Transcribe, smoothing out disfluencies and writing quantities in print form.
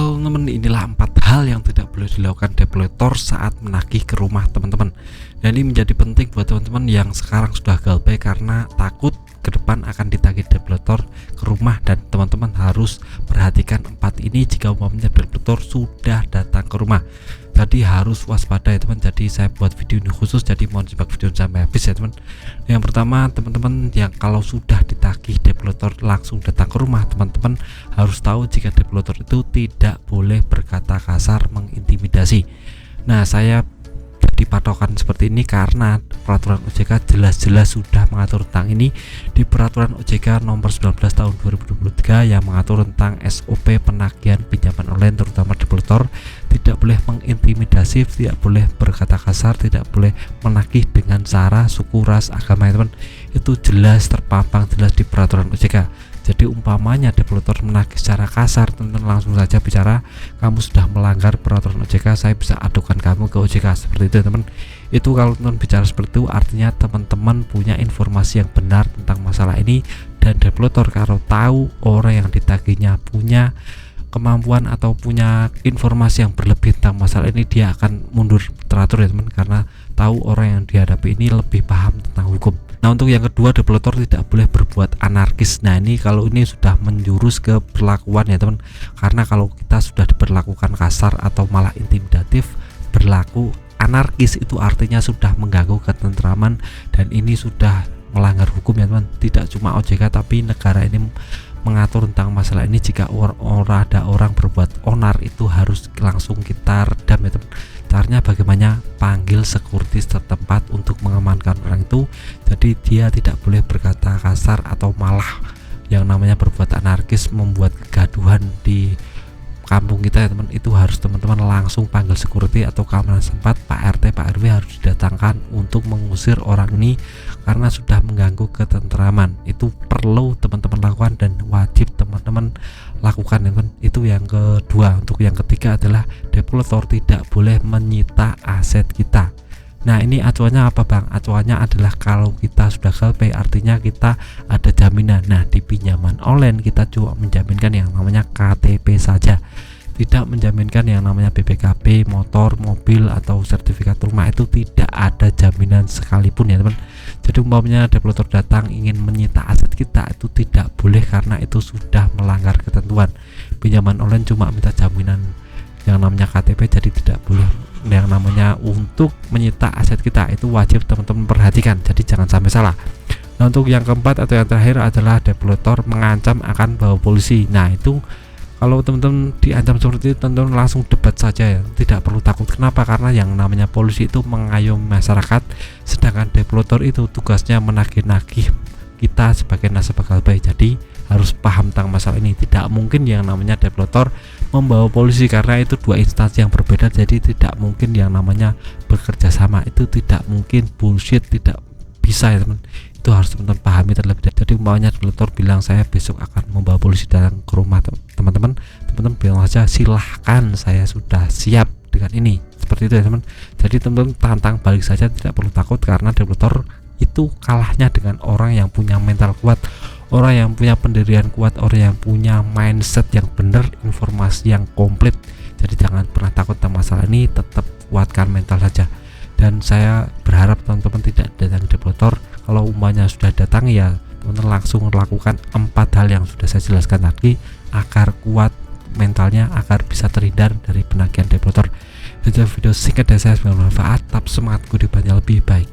Halo teman-teman, inilah 4 hal yang tidak boleh dilakukan debt collector saat menagih ke rumah teman-teman. Dan ini menjadi penting buat teman-teman yang sekarang sudah galbay karena takut ke depan akan ditagih debt collector ke rumah, dan teman-teman harus perhatikan 4 ini jika umpamanya debt collector sudah datang ke rumah. Jadi harus waspada ya teman. Jadi saya buat video ini khusus, jadi mohon simak video sampai habis ya teman. Yang pertama, teman-teman yang kalau sudah ditagih debt collector langsung datang ke rumah, teman-teman harus tahu jika debt collector itu tidak boleh berkata kasar, mengintimidasi. Nah, saya jadi patokan seperti ini karena peraturan OJK jelas-jelas sudah mengatur tentang ini di peraturan OJK nomor 19 tahun 2023 yang mengatur tentang SOP penagihan pinjaman online terutama debt collector. Tidak boleh mengintimidasi, tidak boleh berkata kasar, tidak boleh menagih dengan sara, suku, ras, agama ya teman. Itu jelas terpampang jelas di peraturan OJK. Jadi umpamanya debt collector menagih secara kasar, teman-teman langsung saja bicara kamu sudah melanggar peraturan OJK, saya bisa adukan kamu ke OJK, seperti itu teman. Itu kalau teman bicara seperti itu artinya teman-teman punya informasi yang benar tentang masalah ini, dan debt collector kalau tahu orang yang ditagihnya punya kemampuan atau punya informasi yang berlebih tentang masalah ini, dia akan mundur teratur ya teman, karena tahu orang yang dihadapi ini lebih paham tentang hukum. Nah, untuk yang kedua, debt collector tidak boleh berbuat anarkis. Nah, ini kalau ini sudah menjurus ke perlakuan ya teman, karena kalau kita sudah diperlakukan kasar atau malah intimidatif, berlaku anarkis itu artinya sudah mengganggu ketentraman, dan ini sudah melanggar hukum ya teman. Tidak cuma OJK tapi negara ini mengatur tentang masalah ini. Jika ada orang berbuat onar itu harus langsung kita redam ya teman. Caranya bagaimana? Panggil security setempat untuk mengamankan orang itu. Jadi dia tidak boleh berkata kasar atau malah yang namanya berbuat anarkis, membuat kegaduhan di kampung kita ya teman. Itu harus teman-teman langsung panggil security atau keamanan setempat, Pak RT, Pak RW harus didatangkan untuk mengusir orang ini karena sudah mengganggu ketentraman. Itu perlu teman-teman lakukan dan wajib teman-teman lakukan ya teman. Itu yang kedua. Untuk yang ketiga adalah debt collector tidak boleh menyita aset kita. Nah, ini acuannya apa bang? Acuannya adalah kalau kita sudah galbay artinya kita ada jaminan. Nah, di pinjaman online kita cuma menjaminkan yang namanya KTP saja, tidak menjaminkan yang namanya BPKB, motor, mobil atau sertifikat rumah. Itu tidak ada jaminan sekalipun ya teman. Jadi umpamanya debt collector datang ingin menyita aset kita, itu tidak boleh karena itu sudah melanggar ketentuan. Pinjaman online cuma minta jaminan yang namanya KTP, jadi tidak boleh yang namanya untuk menyita aset kita. Itu wajib teman-teman perhatikan, jadi jangan sampai salah. Nah, untuk yang keempat atau yang terakhir adalah debt collector mengancam akan bawa polisi. Nah, itu kalau teman-teman diancam seperti itu, teman-teman langsung debat saja ya, tidak perlu takut. Kenapa? Karena yang namanya polisi itu mengayomi masyarakat, sedangkan debt collector itu tugasnya menagih-nagih kita sebagai nasabah galbay. Jadi harus paham tentang masalah ini. Tidak mungkin yang namanya debt collector membawa polisi karena itu dua instansi yang berbeda. Jadi tidak mungkin yang namanya bekerja sama, itu tidak mungkin, bullshit, tidak bisa ya teman. Itu harus teman-teman pahami terlebih dahulu. Jadi umpamanya debt collector bilang saya besok akan membawa polisi datang ke rumah teman-teman bilang saja silahkan, saya sudah siap dengan ini, seperti itu ya teman. Jadi teman-teman tantang balik saja, tidak perlu takut karena debt collector itu kalahnya dengan orang yang punya mental kuat, orang yang punya pendirian kuat, orang yang punya mindset yang benar, informasi yang komplit. Jadi jangan pernah takut tentang masalah ini, tetap kuatkan mental saja. Dan saya berharap teman-teman tidak datang debt collector. Kalau umpamanya sudah datang ya teman-teman langsung lakukan 4 hal yang sudah saya jelaskan tadi agar kuat mentalnya, agar bisa terhindar dari penagihan debt collector. Itu video singkat dari saya, semoga bermanfaat. Tetap semangat, kehidupannya lebih baik.